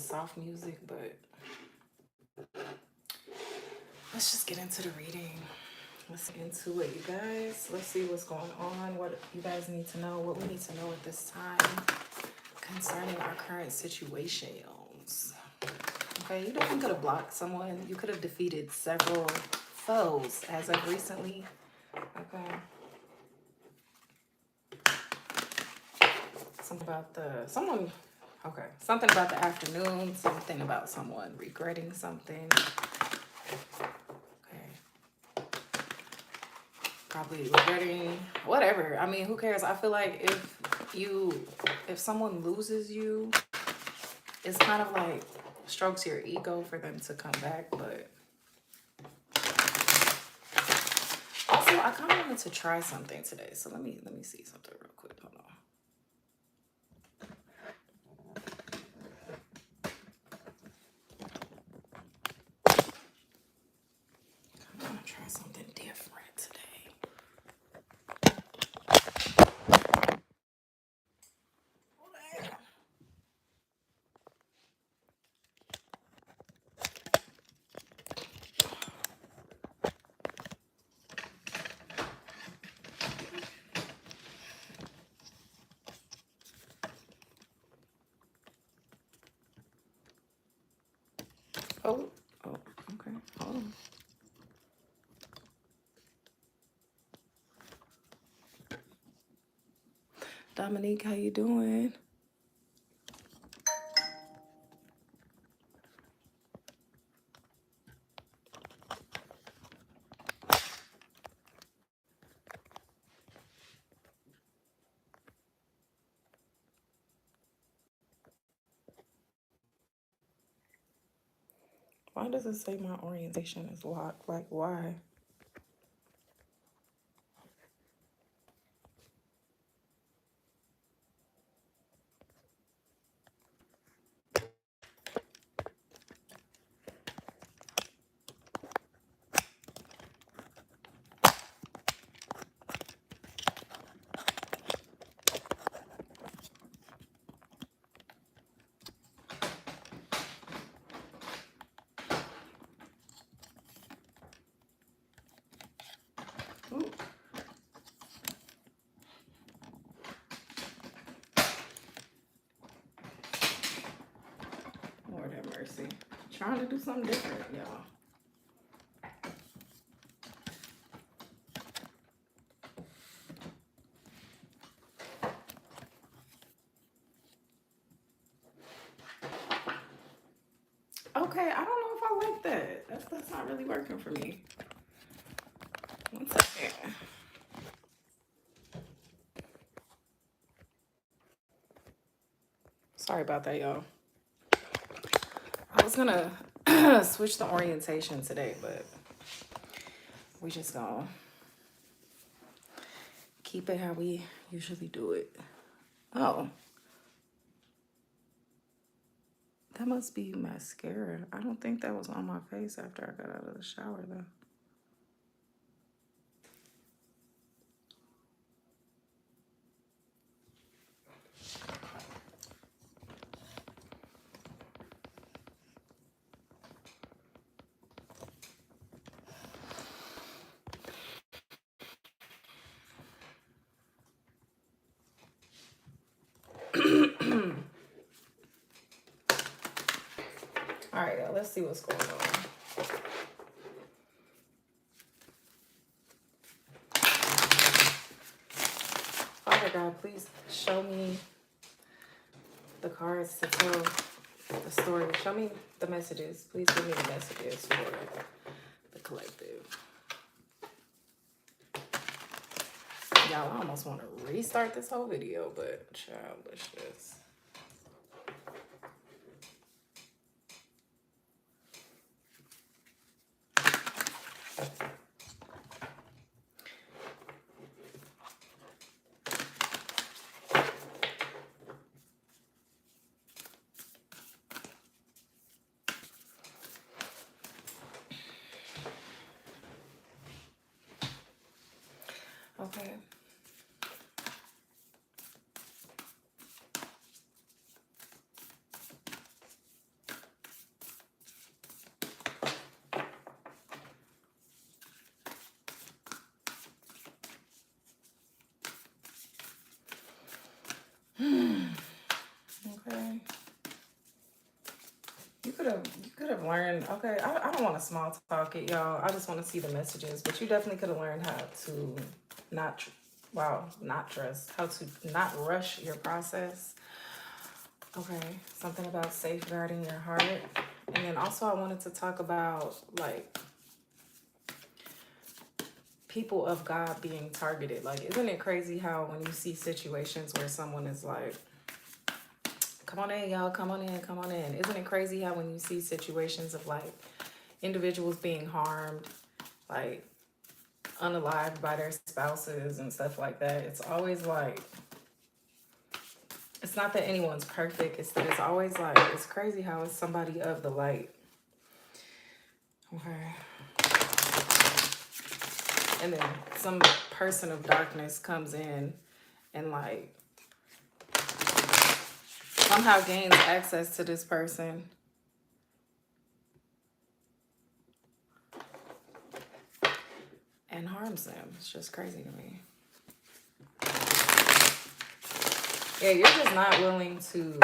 soft music, but let's just get into the reading. Let's get into it, you guys. Let's see what's going on, what you guys need to know, what we need to know at this time concerning our current situations. Okay, you definitely could have blocked someone. You could have defeated several foes as of recently. Okay. Something about something about the afternoon, something about someone regretting something. Okay. Probably regretting whatever. I mean, who cares? I feel like if someone loses you, it's kind of like strokes your ego for them to come back, but also I kind of wanted to try something today. So let me see something real quick. Hold on. I'm gonna try something different today. Oh, okay. Hold on. Dominique, how you doing? Why does it say my orientation is locked? Like, why? Ooh. Lord have mercy. Trying to do something different, y'all. Okay, I don't know if I like that. That's not really working for me. One second. Sorry about that, y'all. I was gonna switch the orientation today, but we just gonna keep it how we usually do it. Oh. That must be mascara. I don't think that was on my face after I got out of the shower, though. All right, y'all, let's see what's going on. Father God, please show me the cards to tell the story. Show me the messages. Please give me the messages for the collective. Y'all, I almost want to restart this whole video, but childishness. Okay. You could have learned. Okay, I don't want to small talk it, y'all. I just want to see the messages. But you definitely could have learned how to not, not trust, how to not rush your process. Okay, something about safeguarding your heart. And then also I wanted to talk about like people of God being targeted. Like, isn't it crazy how when you see situations where someone is like, come on in, y'all, come on in, come on in. Isn't it crazy how when you see situations of like individuals being harmed, like unalived by their spouses and stuff like that, it's always like, it's not that anyone's perfect, it's that it's always like, it's crazy how it's somebody of the light. Okay. And then some person of darkness comes in and like somehow gains access to this person and harms them. It's just crazy to me. Yeah, you're just not willing to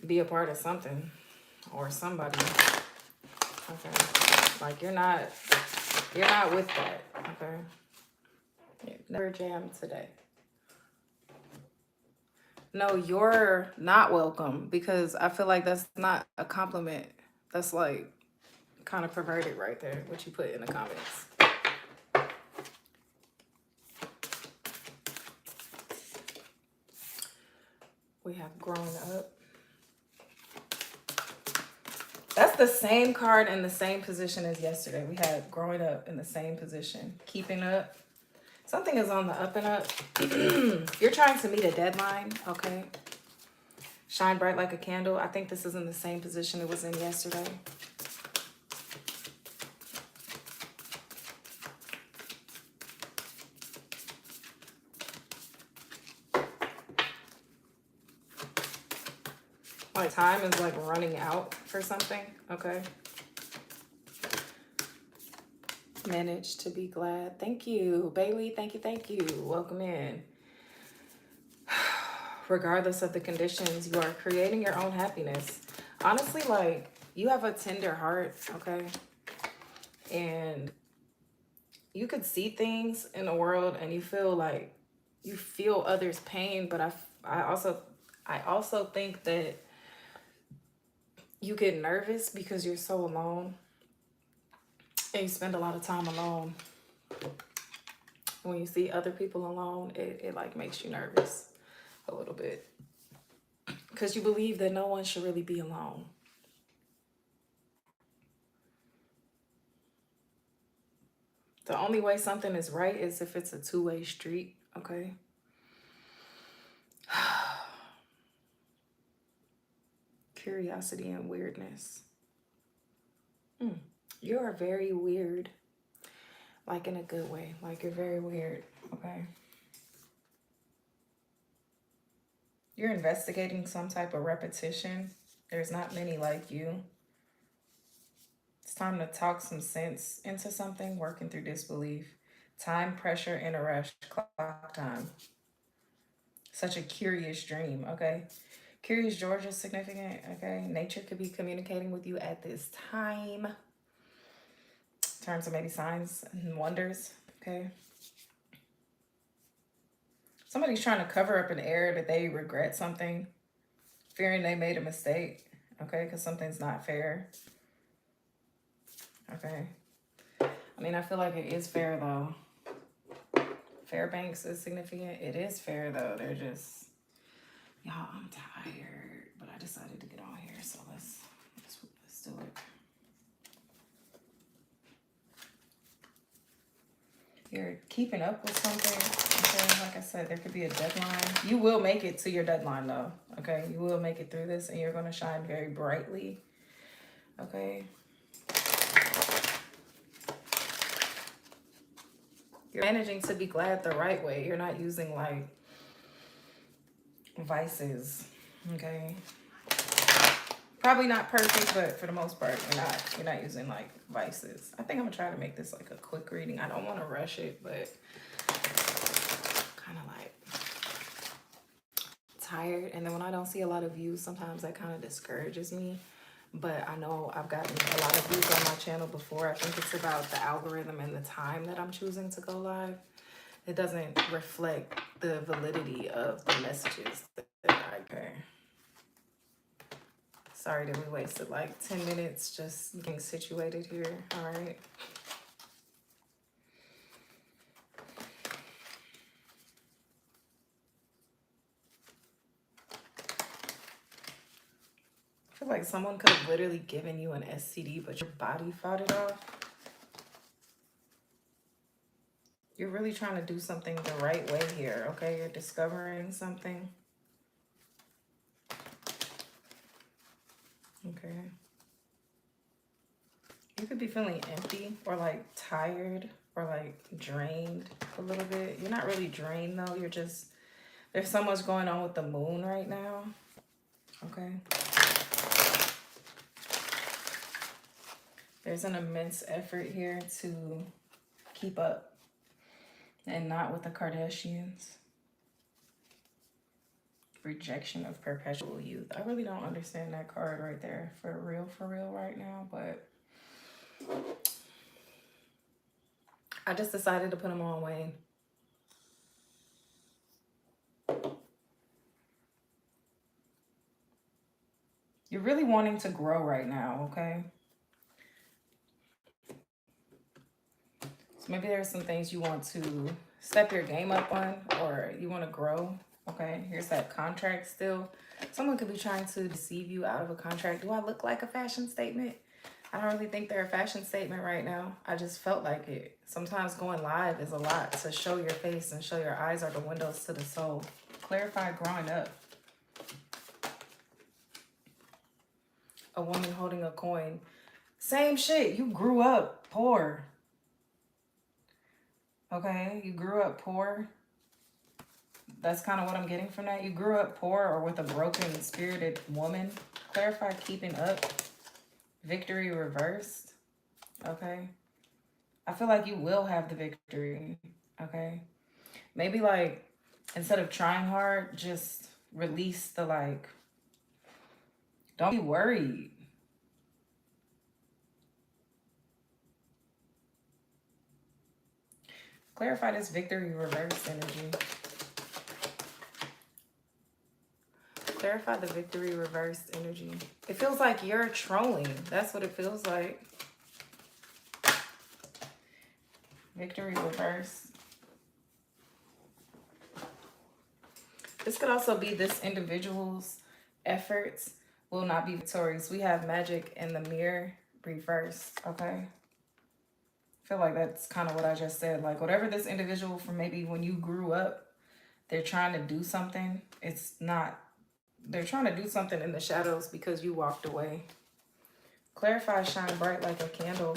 be a part of something or somebody. Okay. Like you're not with that. Okay. Yeah, never jam today. No, you're not welcome, because I feel like that's not a compliment. That's like kind of perverted right there, what you put in the comments. We have growing up. That's the same card in the same position as yesterday. We had growing up in the same position. Keeping up. Something is on the up and up. You're trying to meet a deadline, okay? Shine bright like a candle. I think this is in the same position it was in yesterday. Like time is like running out for something, okay? Manage to be glad. Thank you, Bailey. Thank you, thank you. Welcome in. Regardless of the conditions, you are creating your own happiness. Honestly, like, you have a tender heart, okay? And you could see things in the world and you feel like you feel others' pain, but I also think that you get nervous because you're so alone and you spend a lot of time alone. When you see other people alone, it like makes you nervous a little bit, because you believe that no one should really be alone. The only way something is right is if it's a two-way street, okay? Curiosity and weirdness. You are very weird. Like in a good way. Like you're very weird, okay? You're investigating some type of repetition. There's not many like you. It's time to talk some sense into something, working through disbelief. Time, pressure, and a rush. Clock time. Such a curious dream, okay? Curious George is significant, okay? Nature could be communicating with you at this time. In terms of maybe signs and wonders, okay? Somebody's trying to cover up an error that they regret something, fearing they made a mistake, okay? Because something's not fair, okay? I mean, I feel like it is fair, though. Fairbanks is significant. It is fair, though. They're just, y'all, I'm tired, but I decided to get on here, so let's do it. You're keeping up with something, okay? Like I said, there could be a deadline. You will make it to your deadline, though, okay? You will make it through this, and you're going to shine very brightly, okay? You're managing to be glad the right way. You're not using, like, vices, okay? Probably not perfect, but for the most part, you're not using like vices. I think I'm gonna try to make this like a quick reading. I don't want to rush it, but kind of like tired. And then when I don't see a lot of views, sometimes that kind of discourages me. but I know I've gotten a lot of views on my channel before. I think it's about the algorithm and the time that I'm choosing to go live. It doesn't reflect the validity of the messages that I get. Sorry that we wasted like 10 minutes just getting situated here. All right. I feel like someone could have literally given you an STD, but your body fought it off. You're really trying to do something the right way here, okay? You're discovering something. Okay. You could be feeling empty or like tired or like drained a little bit. You're not really drained though. You're just, there's so much going on with the moon right now. Okay. There's an immense effort here to keep up and not with the Kardashians. Rejection of perpetual youth. I really don't understand that card right there for real right now, but I just decided to put them on Wayne. You're really wanting to grow right now, okay? So maybe there's some things you want to step your game up on, or you want to grow, okay? Here's that contract still. Someone could be trying to deceive you out of a contract. Do I look like a fashion statement? I don't really think they're a fashion statement right now. I just felt like it. Sometimes going live is a lot to show your face and show your eyes are the windows to the soul. Clarify growing up. A woman holding a coin. Same shit. You grew up poor. Okay? You grew up poor. That's kind of what I'm getting from that. You grew up poor or with a broken spirited woman. Clarify keeping up. Victory reversed. Okay? I feel like you will have the victory. Okay? Maybe like instead of trying hard, just release the like, don't be worried. Clarify this victory reverse energy. Clarify the victory reversed energy. It feels like you're trolling. That's what it feels like. Victory reversed. This could also be this individual's efforts will not be victorious. We have magic in the mirror reversed, okay? I feel like that's kind of what I just said. Like whatever this individual from maybe when you grew up, they're trying to do something. It's not, they're trying to do something in the shadows because you walked away. Clarify, shine bright like a candle.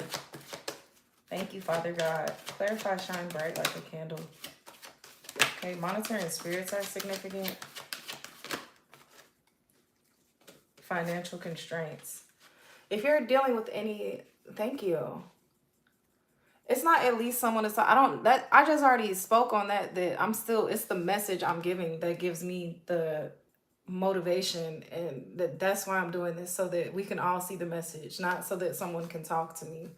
Thank you, Father God. Clarify, shine bright like a candle. Okay, monetary and spirits are significant. Financial constraints. If you're dealing with any, thank you. It's not at least someone is, I just already spoke on that I'm still, it's the message I'm giving that gives me the motivation, and that's why I'm doing this, so that we can all see the message, not so that someone can talk to me.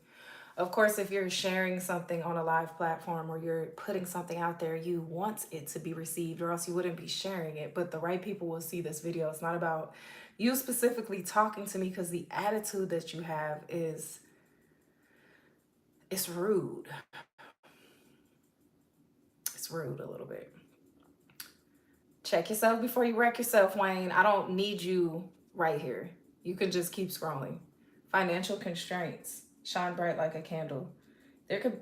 Of course, if you're sharing something on a live platform or you're putting something out there, you want it to be received, or else you wouldn't be sharing it. But the right people will see this video. It's not about you specifically talking to me, because the attitude that you have is, it's rude. It's rude a little bit. Check yourself before you wreck yourself, Wayne. I don't need you right here. You can just keep scrolling. Financial constraints. Shine bright like a candle.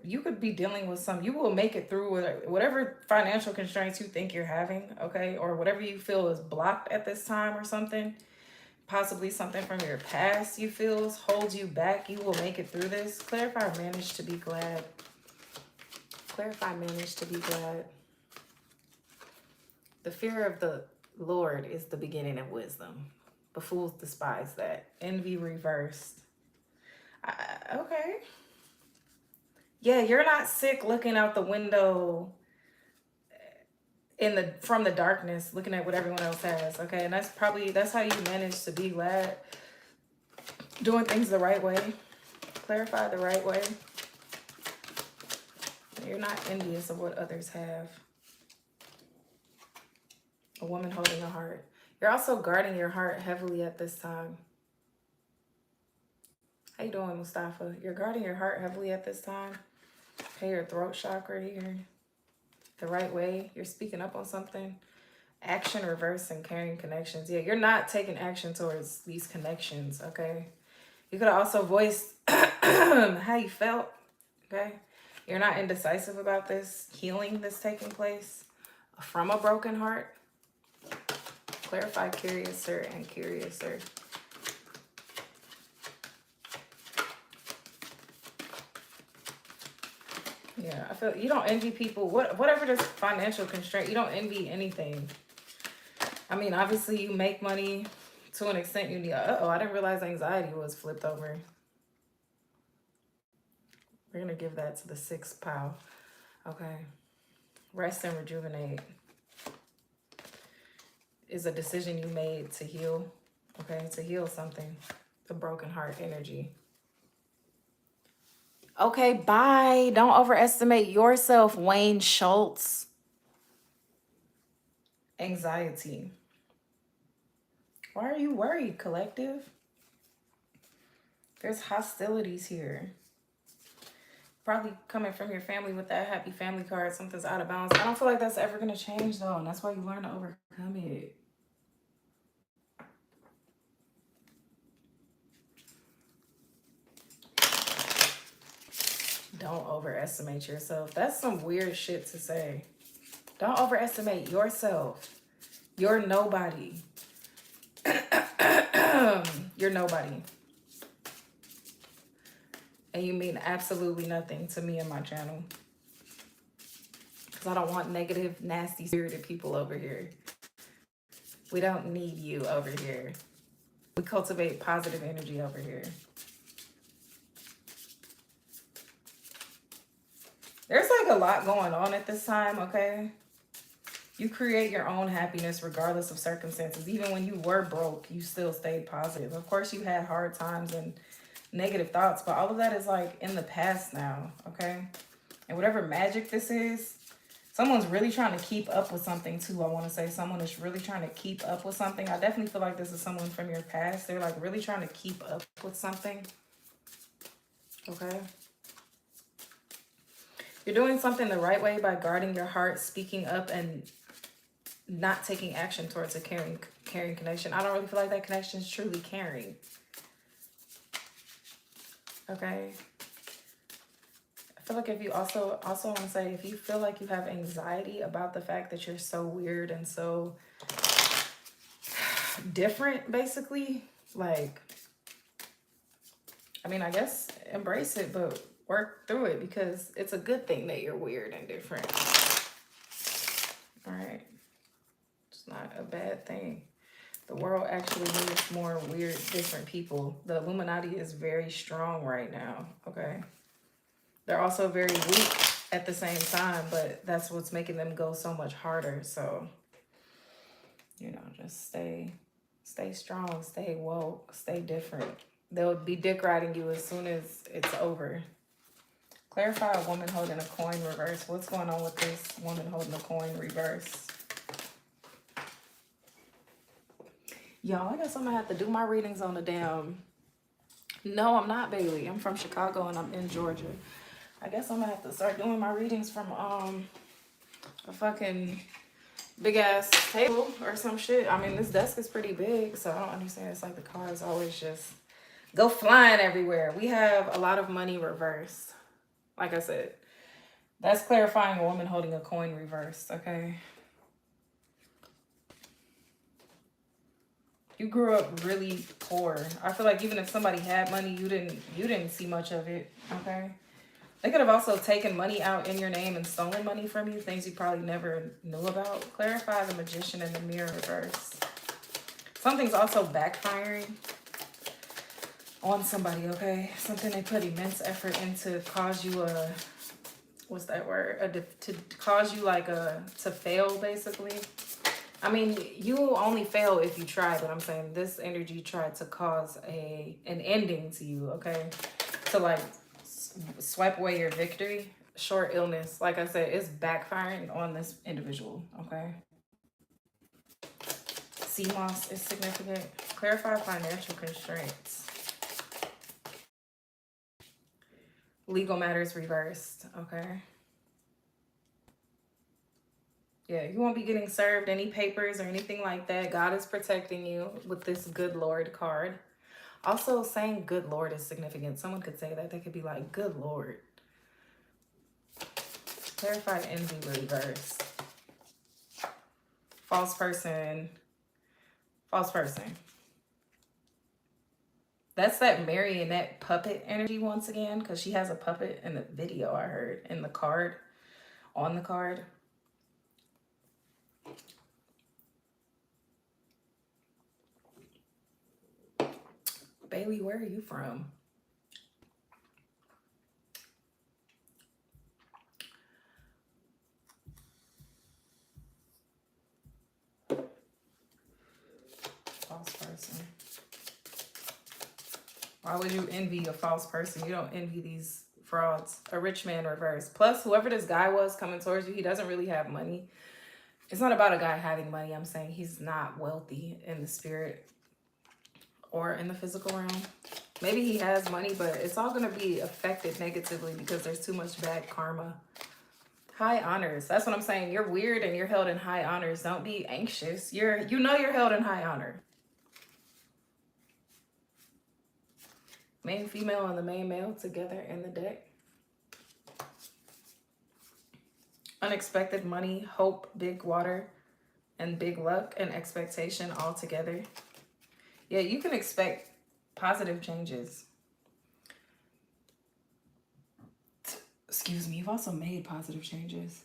You could be dealing with you will make it through whatever financial constraints you think you're having, okay? Or whatever you feel is blocked at this time or something. Possibly something from your past you feel holds you back. You will make it through this. Clarify, manage to be glad. Clarify, manage to be glad. The fear of the Lord is the beginning of wisdom. But fools despise that. Envy reversed. Okay. Yeah, you're not sick looking out the window from the darkness, looking at what everyone else has, okay? And that's how you manage to be glad. Doing things the right way. Clarify the right way. You're not envious of what others have. A woman holding a heart. You're also guarding your heart heavily at this time. How you doing, Mustafa? You're guarding your heart heavily at this time. Okay, your throat chakra here. The right way. You're speaking up on something. Action, reverse, and carrying connections. Yeah, you're not taking action towards these connections, okay? You could have also voiced how you felt, okay? You're not indecisive about this healing that's taking place from a broken heart. Clarify curiouser and curiouser. Yeah, I feel you don't envy people. Whatever this financial constraint, you don't envy anything. I mean, obviously you make money to an extent. You need. Uh-oh, I didn't realize anxiety was flipped over. We're gonna give that to the 6th pile. Okay. Rest and rejuvenate is a decision you made to heal. Okay, to heal something. The broken heart energy. Okay, bye. Don't overestimate yourself, Wayne Schultz. Anxiety. Why are you worried, collective? There's hostilities here. Probably coming from your family with that happy family card. Something's out of balance. I don't feel like that's ever going to change, though. And that's why you learn to overcome it. Don't overestimate yourself. That's some weird shit to say. Don't overestimate yourself. You're nobody. You're nobody. And you mean absolutely nothing to me and my channel. Because I don't want negative, nasty, spirited people over here. We don't need you over here. We cultivate positive energy over here. There's like a lot going on at this time, okay? You create your own happiness regardless of circumstances. Even when you were broke, you still stayed positive. Of course, you had hard times and negative thoughts, but all of that is like in the past now, okay? And whatever magic this is, someone's really trying to keep up with something too. I want to say someone is really trying to keep up with something. I definitely feel like this is someone from your past. They're like really trying to keep up with something, okay? You're doing something the right way by guarding your heart, speaking up, and not taking action towards a caring connection. I don't really feel like that connection is truly caring. Okay. I feel like if you also want to say, if you feel like you have anxiety about the fact that you're so weird and so different, basically, like, I mean, I guess embrace it, but work through it because it's a good thing that you're weird and different. All right. It's not a bad thing. The world actually needs more weird, different people. The Illuminati is very strong right now, okay? They're also very weak at the same time, but that's what's making them go so much harder. So, you know, just stay strong, stay woke, stay different. They'll be dick riding you as soon as it's over. Clarify a woman holding a coin reverse. What's going on with this woman holding a coin reverse? Y'all, I guess I'm gonna have to do my readings on the damn... No, I'm not Bailey. I'm from Chicago and I'm in Georgia. I guess I'm gonna have to start doing my readings from a fucking big ass table or some shit. I mean, this desk is pretty big, so I don't understand. It's like the cards always just go flying everywhere. We have a lot of money reversed. Like I said, that's clarifying a woman holding a coin reversed, okay? You grew up really poor. I feel like even if somebody had money, you didn't see much of it, okay? They could have also taken money out in your name and stolen money from you, things you probably never knew about. Clarify the Magician and the Mirror reverse. Something's also backfiring on somebody, okay? Something they put immense effort into cause you a, what's that word? To cause you like to fail, basically. I mean, you will only fail if you try, but I'm saying this energy tried to cause an ending to you, okay? To like swipe away your victory. Short illness, like I said, it's backfiring on this individual, okay? Sea moss is significant. Clarify financial constraints. Legal matters reversed, okay? Yeah, you won't be getting served any papers or anything like that. God is protecting you with this good Lord card. Also, saying good Lord is significant. Someone could say that. They could be like, good Lord. Clarified envy reverse. False person. False person. That's that marionette puppet energy once again, because she has a puppet in the video I heard, in the card, on the card. Bailey, where are you from? False person. Why would you envy a false person? You don't envy these frauds. A rich man reverse. Plus, whoever this guy was coming towards you, he doesn't really have money. It's not about a guy having money. I'm saying he's not wealthy in the spirit or in the physical realm. Maybe he has money, but it's all going to be affected negatively because there's too much bad karma. High honors. That's what I'm saying. You're weird and you're held in high honors. Don't be anxious. You know you're held in high honor. Main female and the main male together in the deck. Unexpected money, hope, big water, and big luck and expectation all together. Yeah, you can expect positive changes. Excuse me, you've also made positive changes.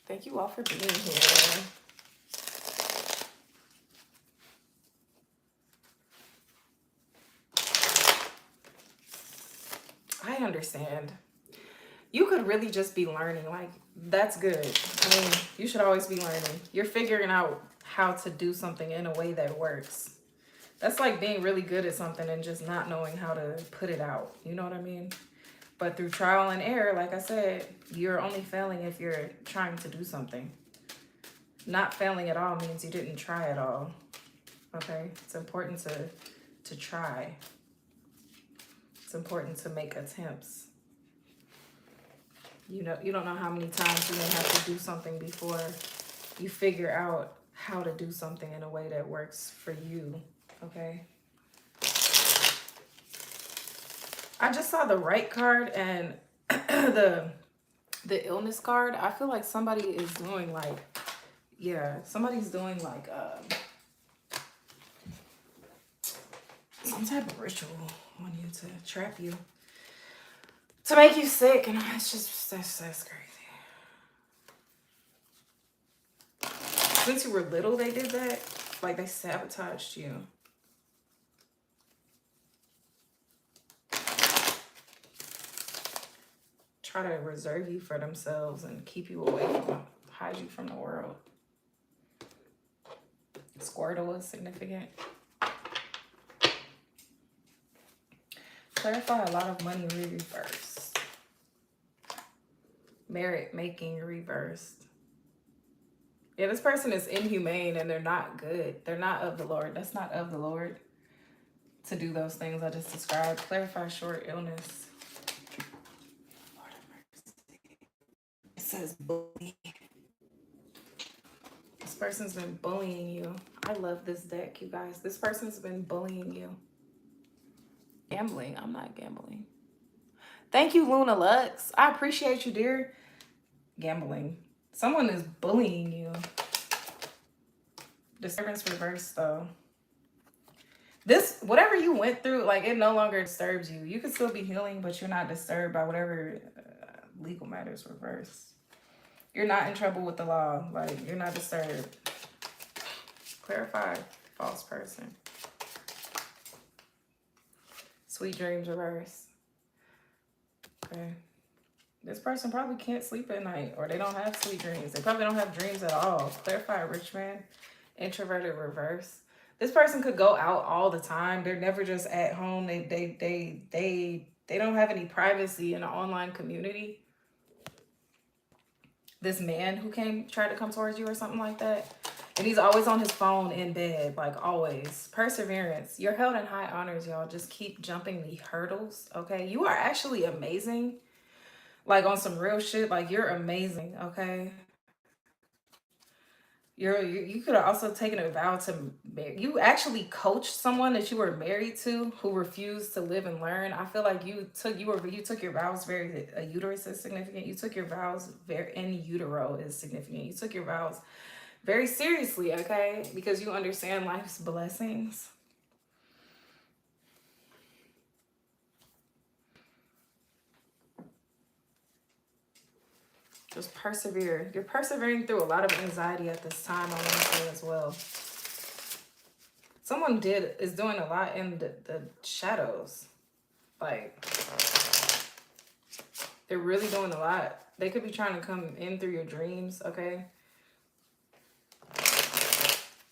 Thank you all for being here. I understand. You could really just be learning. Like, that's good. I mean, you should always be learning. You're figuring out how to do something in a way that works. That's like being really good at something and just not knowing how to put it out. You know what I mean? But through trial and error, like I said, you're only failing if you're trying to do something. Not failing at all means you didn't try at all. Okay? It's important to try. It's important to make attempts. You know, you don't know how many times you may have to do something before you figure out how to do something in a way that works for you. Okay? I just saw the right card and the illness card. I feel like somebody is doing like, yeah, somebody's doing like some type of ritual on you to trap you, to make you sick, and it's just that's crazy. Since you were little, they did that. Like, they sabotaged you. Try to reserve you for themselves and keep you away from, hide you from the world. Squirtle is significant. Clarify a lot of money reversed. Merit making reversed. Yeah, this person is inhumane and they're not good. They're not of the Lord. That's not of the Lord to do those things I just described. Clarify short illness. Lord have mercy. It says bully. This person's been bullying you. I love this deck, you guys. This person's been bullying you. Gambling. I'm not gambling. Thank you, Luna Lux. I appreciate you, dear. Gambling. Someone is bullying you. Disturbance reversed, though. This, whatever you went through, like, it no longer disturbs you. You can still be healing, but you're not disturbed by whatever legal matters reversed. You're not in trouble with the law. Like, you're not disturbed. Clarify false person. Sweet dreams reverse. Okay. This person probably can't sleep at night, or they don't have sweet dreams. They probably don't have dreams at all. Clarify, rich man, introverted reverse. This person could go out all the time. They're never just at home. They don't have any privacy in an online community. This man who tried to come towards you or something like that. And he's always on his phone in bed, like always. Perseverance. You're held in high honors, y'all. Just keep jumping the hurdles, okay? You are actually amazing. Like on some real shit, like you're amazing, okay? You could have also taken a vow to marry. You actually coached someone that you were married to who refused to live and learn. I feel like you took your vows very, a uterus is significant. You took your vows very, in utero is significant. You took your vows very seriously, okay? Because you understand life's blessings. Just persevere. You're persevering through a lot of anxiety at this time, I want to say as well. Someone is doing a lot in the shadows. Like, they're really doing a lot. They could be trying to come in through your dreams, okay?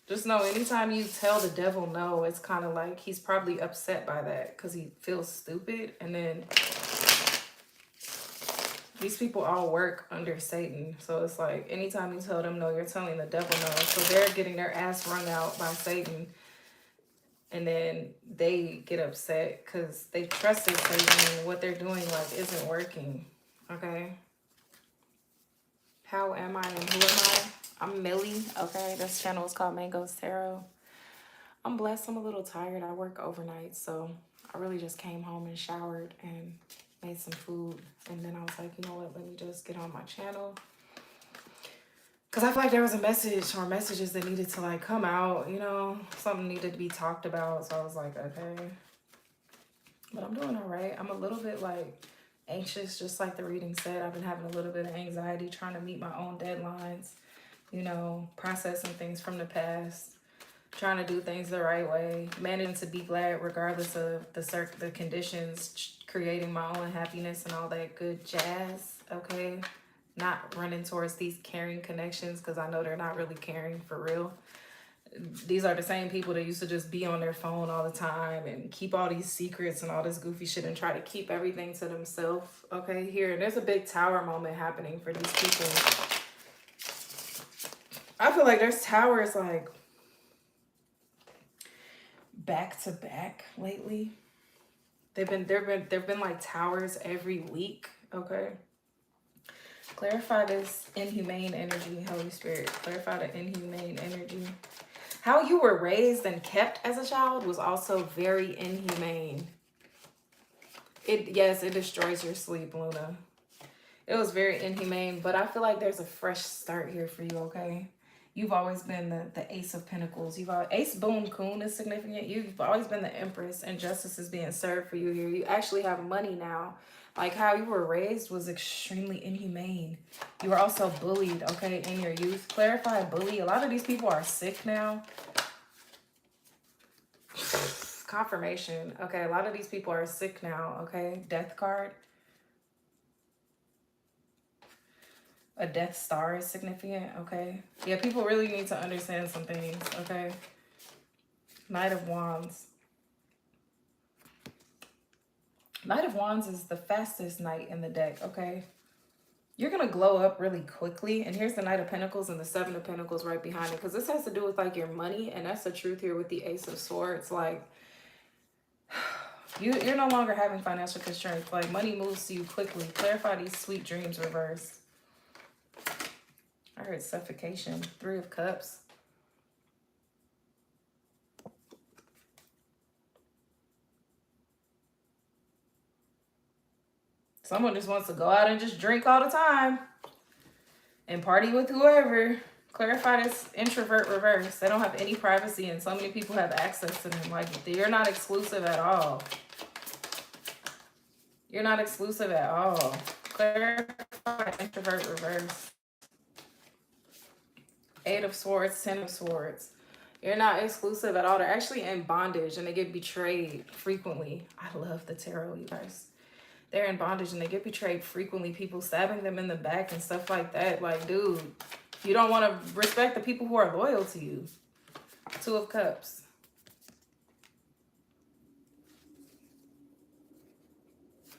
Just know, anytime you tell the devil no, it's kind of like he's probably upset by that because he feels stupid. And then these people all work under Satan. So it's like anytime you tell them no, you're telling the devil no. So they're getting their ass wrung out by Satan. And then they get upset because they trusted Satan and what they're doing like isn't working. Okay? How am I and who am I? I'm Millie. Okay? This channel is called Mango's Tarot. I'm blessed. I'm a little tired. I work overnight. So I really just came home and showered and made some food, and then I was like, you know what, let me just get on my channel, because I feel like there was a message or messages that needed to like come out, you know, something needed to be talked about. So I was like, okay, but I'm doing all right. I'm a little bit like anxious, just like the reading said. I've been having a little bit of anxiety trying to meet my own deadlines, you know, processing things from the past, trying to do things the right way, managing to be glad regardless of the conditions, creating my own happiness and all that good jazz, okay? Not running towards these caring connections because I know they're not really caring for real. These are the same people that used to just be on their phone all the time and keep all these secrets and all this goofy shit and try to keep everything to themselves, okay? Here, there's a big tower moment happening for these people. I feel like there's towers like back to back lately. There've been like towers every week, okay? Clarify this inhumane energy, Holy Spirit. Clarify the inhumane energy. How you were raised and kept as a child was also very inhumane. Yes, it destroys your sleep, Luna. It was very inhumane, but I feel like there's a fresh start here for you, okay? You've always been the Ace of Pentacles. Ace Boon Kun is significant. You've always been the Empress, and justice is being served for you here. You actually have money now. Like how you were raised was extremely inhumane. You were also bullied, okay, in your youth. Clarify bully. A lot of these people are sick now. Confirmation. Okay, a lot of these people are sick now, okay? Death card. A Death Star is significant, okay? Yeah, people really need to understand some things, okay? Knight of Wands. Knight of Wands is the fastest knight in the deck, okay? You're going to glow up really quickly. And here's the Knight of Pentacles and the Seven of Pentacles right behind it. Because this has to do with, like, your money. And that's the truth here with the Ace of Swords. Like, you're no longer having financial constraints. Like, money moves to you quickly. Clarify these sweet dreams reversed. I heard suffocation. Three of Cups. Someone just wants to go out and just drink all the time and party with whoever. Clarify this introvert reverse. They don't have any privacy and so many people have access to them. Like, you're not exclusive at all. You're not exclusive at all. Clarify introvert reverse. Eight of Swords, Ten of Swords. You're not exclusive at all. They're actually in bondage and they get betrayed frequently. I love the tarot, you guys. They're in bondage and they get betrayed frequently. People stabbing them in the back and stuff like that. Like, dude, you don't want to respect the people who are loyal to you. Two of Cups.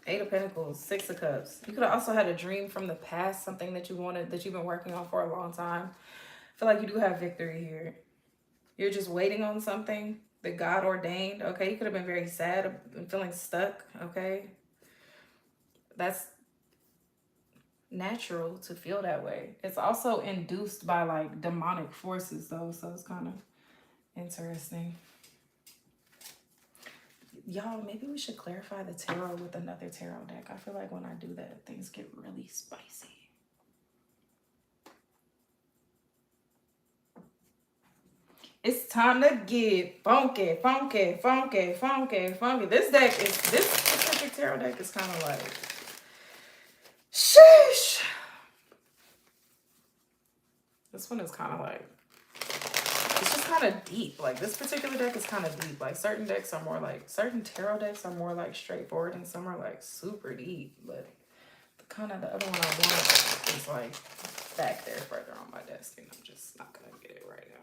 Eight of Pentacles. Six of Cups. You could have also had a dream from the past, something that you wanted, that you've been working on for a long time. I feel like you do have victory here. You're just waiting on something that God ordained. Okay, you could have been very sad and feeling stuck. Okay, that's natural to feel that way. It's also induced by like demonic forces though, so it's kind of interesting. Y'all, maybe we should clarify the tarot with another tarot deck. I feel like when I do that, things get really spicy. It's time to get funky, funky, funky, funky, funky. This specific tarot deck is kind of like, sheesh. This one is kind of like, it's just kind of deep. Like this particular deck is kind of deep. Like certain decks are more like, certain tarot decks are more like straightforward and some are like super deep. But the other one I want is like back there further on my desk and I'm just not going to get it right now.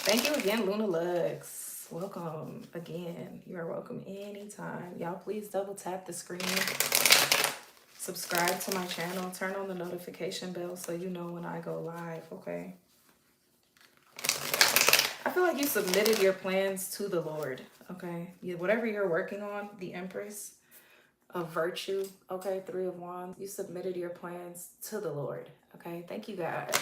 Thank you again, Luna Lux. Welcome again. You are welcome anytime. Y'all, please double tap the screen. Subscribe to my channel. Turn on the notification bell so you know when I go live, okay? I feel like you submitted your plans to the Lord, okay? Whatever you're working on, the Empress of Virtue, okay? Three of Wands. You submitted your plans to the Lord, okay? Thank you, guys.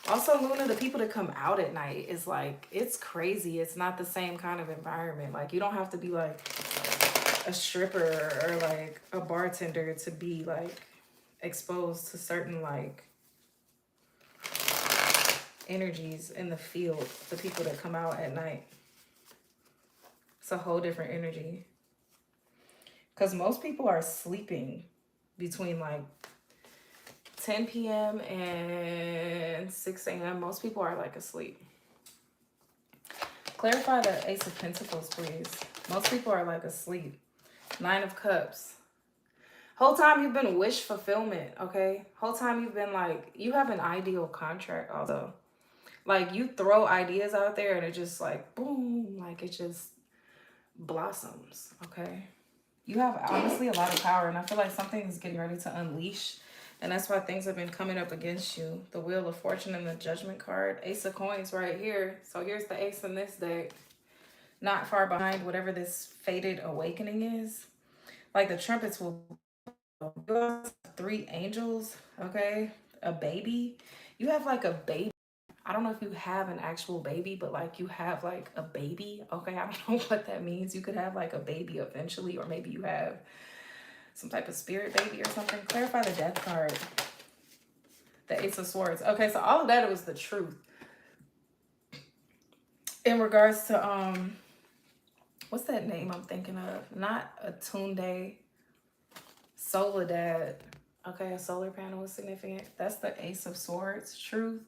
Also, Luna, the people that come out at night is like, it's crazy. It's not the same kind of environment. Like, you don't have to be like a stripper or like a bartender to be like exposed to certain like energies in the field. The people that come out at night, it's a whole different energy. Because most people are sleeping between like 10 p.m. and 6 a.m. Most people are like asleep. Clarify the Ace of Pentacles, please. Most people are like asleep. Nine of Cups. Whole time you've been wish fulfillment, okay? Whole time you've been like, you have an ideal contract also. Like you throw ideas out there and it just like, boom, like it just blossoms, okay? You have honestly a lot of power and I feel like something is getting ready to unleash. And that's why things have been coming up against you. The Wheel of Fortune and the Judgment card. Ace of Coins right here. So here's the ace in this deck. Not far behind whatever this fated awakening is. Like the trumpets will go. Three angels, okay? A baby. You have like a baby. I don't know if you have an actual baby, but like you have like a baby, okay? I don't know what that means. You could have like a baby eventually, or maybe you have some type of spirit baby or something. Clarify the Death card. The Ace of Swords. Okay, so all of that was the truth. In regards to, what's that name I'm thinking of? Not Atunde. Soledad. Okay, a solar panel is significant. That's the Ace of Swords. Truth.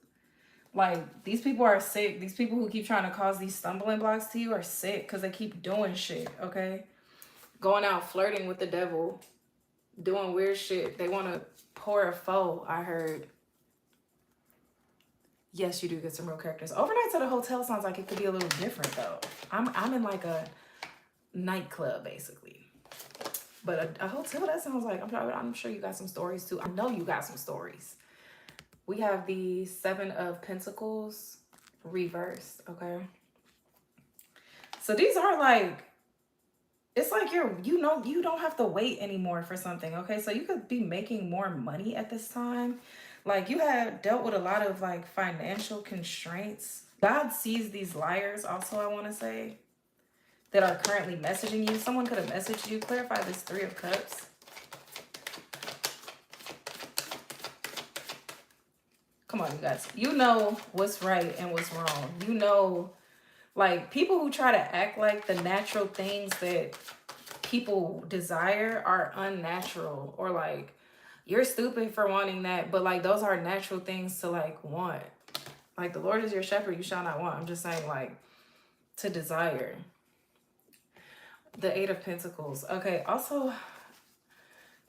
Like, these people are sick. These people who keep trying to cause these stumbling blocks to you are sick because they keep doing shit, okay? Going out flirting with the devil. Doing weird shit. They want to pour a foe, I heard. Yes, you do get some real characters. Overnights at a hotel sounds like it could be a little different, though. I'm in like a nightclub, basically. But a hotel, that sounds like, I'm sure you got some stories, too. I know you got some stories. We have the Seven of Pentacles reversed, okay? So these are like, it's like you don't have to wait anymore for something, okay? So you could be making more money at this time. Like you have dealt with a lot of like financial constraints. God sees these liars also, I want to say, that are currently messaging you. Someone could have messaged you. Clarify this Three of Cups. Come on, you guys. You know what's right and what's wrong. You know, like people who try to act like the natural things that people desire are unnatural, or like you're stupid for wanting that, but like those are natural things to like want. Like the Lord is your shepherd, you shall not want. I'm just saying, like to desire. The Eight of Pentacles. Okay, also,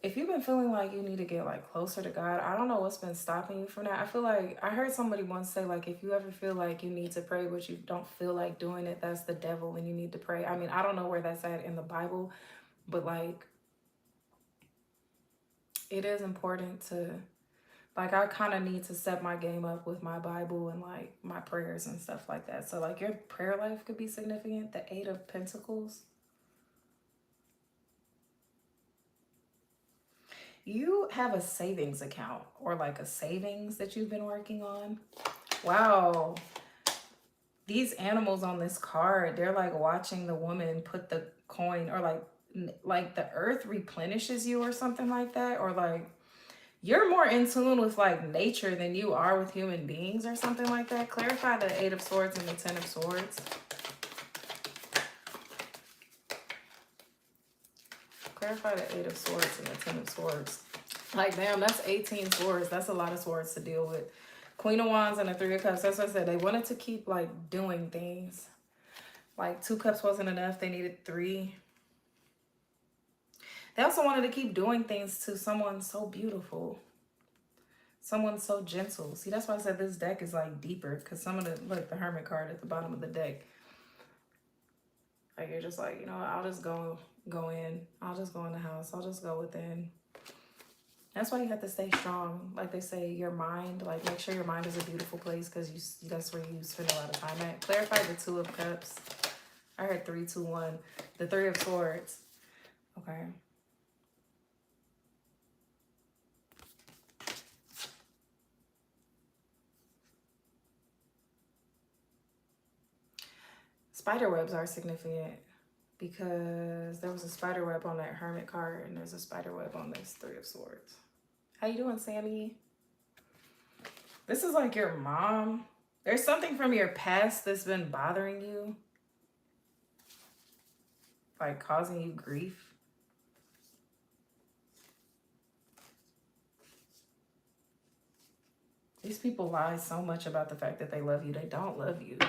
if you've been feeling like you need to get like closer to God, I don't know what's been stopping you from that. I feel like I heard somebody once say, like, if you ever feel like you need to pray but you don't feel like doing it, that's the devil and you need to pray. I mean, I don't know where that's at in the Bible, but like, it is important to, like, I kind of need to step my game up with my Bible and like my prayers and stuff like that. So like your prayer life could be significant. The Eight of Pentacles. You have a savings account or like a savings that you've been working on. Wow. These animals on this card, they're like watching the woman put the coin, or like the earth replenishes you or something like that, or like you're more in tune with like nature than you are with human beings or something like that. Clarify the Eight of Swords and the Ten of Swords. Clarify the Eight of Swords and the Ten of Swords. Like, damn, that's 18 swords. That's a lot of swords to deal with. Queen of Wands and the Three of Cups. That's what I said. They wanted to keep like doing things. Like 2 cups wasn't enough. They needed 3. They also wanted to keep doing things to someone so beautiful. Someone so gentle. See, that's why I said this deck is like deeper. Because some of the, like the Hermit card at the bottom of the deck. Like, you're just like, you know what, I'll just go in. I'll just go in the house. I'll just go within. That's why you have to stay strong. Like they say, your mind, like make sure your mind is a beautiful place, because that's where you spend a lot of time at. Clarify the Two of Cups. I heard 3, 2, 1. The Three of Swords. Okay. Spider webs are significant because there was a spider web on that Hermit card and there's a spider web on this Three of Swords. How you doing, Sammy? This is like your mom. There's something from your past that's been bothering you. Like causing you grief. These people lie so much about the fact that they love you. They don't love you.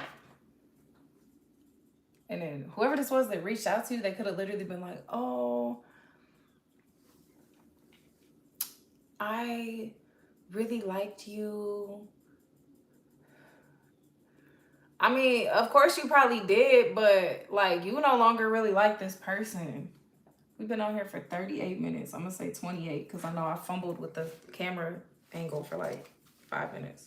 And then whoever this was that reached out to you, they could have literally been like, oh, I really liked you. I mean, of course you probably did, but like you no longer really like this person. We've been on here for 38 minutes. I'm going to say 28 because I know I fumbled with the camera angle for like 5 minutes.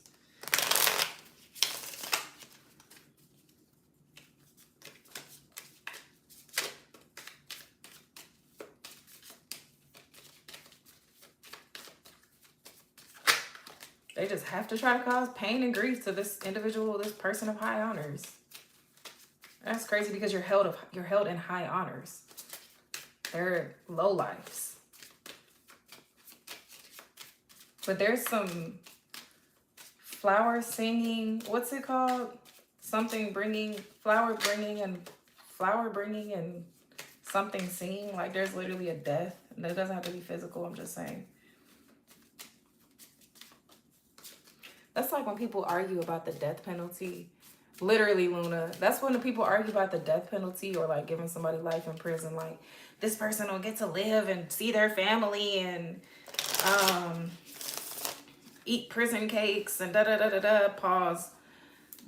They just have to try to cause pain and grief to this individual, this person of high honors. That's crazy because you're held in high honors. They're low lives. But there's some flower singing, what's it called? Something bringing, flower bringing and something singing. Like there's literally a death. And it doesn't have to be physical, I'm just saying. That's like when people argue about the death penalty. Literally, Luna. That's when the people argue about the death penalty or like giving somebody life in prison. Like this person will get to live and see their family and eat prison cakes and da-da-da-da-da, pause.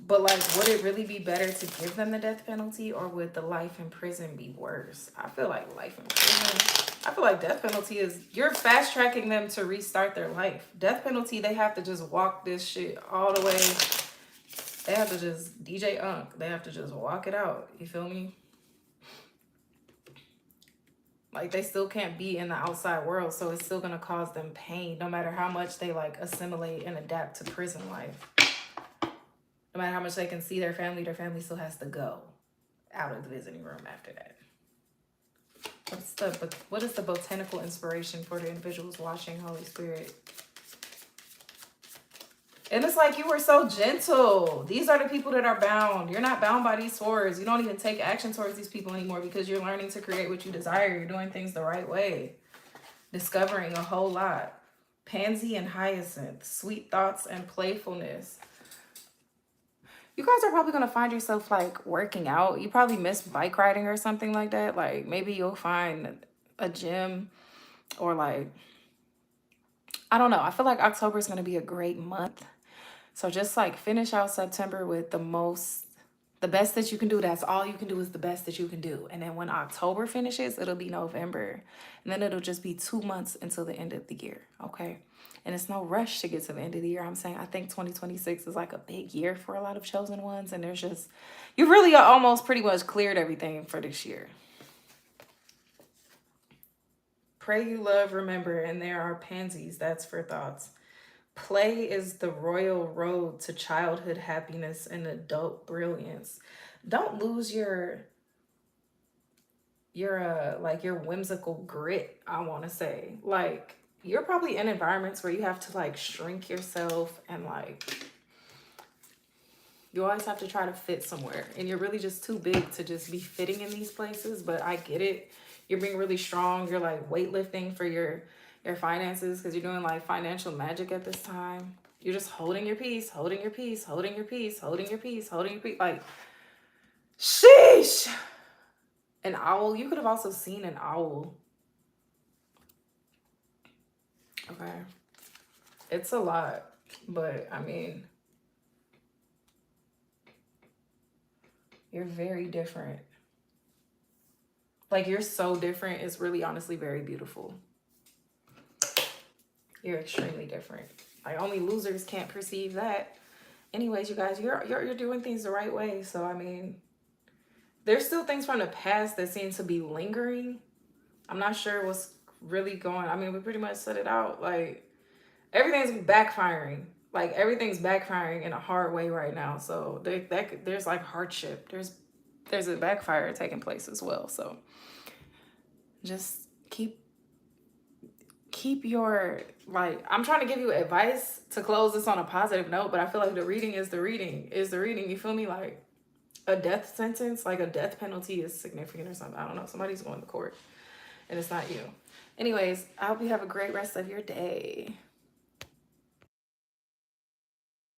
But like, would it really be better to give them the death penalty or would the life in prison be worse? I feel like life in prison. I feel like death penalty is, you're fast tracking them to restart their life. Death penalty, they have to just walk this shit all the way. They have to just, DJ Unk, they have to just walk it out. You feel me? Like they still can't be in the outside world, so it's still gonna cause them pain no matter how much they like assimilate and adapt to prison life. No matter how much they can see their family still has to go out of the visiting room after that. What is the botanical inspiration for the individuals watching, Holy Spirit? And it's like you were so gentle. These are the people that are bound. You're not bound by these swords. You don't even take action towards these people anymore because you're learning to create what you desire. You're doing things the right way. Discovering a whole lot. Pansy and hyacinth. Sweet thoughts and playfulness. You guys are probably going to find yourself like working out. You probably miss bike riding or something like that. Like maybe you'll find a gym or like, I don't know. I feel like October is going to be a great month. So just like finish out September with the best that you can do. That's all you can do is the best that you can do. And then when October finishes, it'll be November. And then it'll just be 2 months until the end of the year. Okay. And it's no rush to get to the end of the year. I'm saying I think 2026 is like a big year for a lot of chosen ones. And there's just, you really almost pretty much cleared everything for this year. Pray you love, remember, and there are pansies. That's for thoughts. Play is the royal road to childhood happiness and adult brilliance. Don't lose your like your whimsical grit, I want to say. Like you're probably in environments where you have to like shrink yourself and like you always have to try to fit somewhere and you're really just too big to just be fitting in these places, but I get it. You're being really strong. You're like weightlifting for your finances because you're doing like financial magic at this time. You're just holding your peace, holding your peace, holding your peace, holding your peace, holding your peace. Like, sheesh. An owl. You could have also seen an owl. Okay. It's a lot, but I mean, you're very different. Like, you're so different. It's really honestly very beautiful. You're extremely different. Like, only losers can't perceive that. Anyways, you guys, you're doing things the right way. So, I mean, there's still things from the past that seem to be lingering. I'm not sure what's really going. I mean, we pretty much set it out. Like, everything's backfiring. Like, everything's backfiring in a hard way right now. So, there's like hardship. There's a backfire taking place as well. So, just keep your, like, I'm trying to give you advice to close this on a positive note, but I feel like the reading is the reading. You feel me? Like, a death sentence, like a death penalty is significant or something. I don't know. Somebody's going to court and it's not you. Anyways, I hope you have a great rest of your day.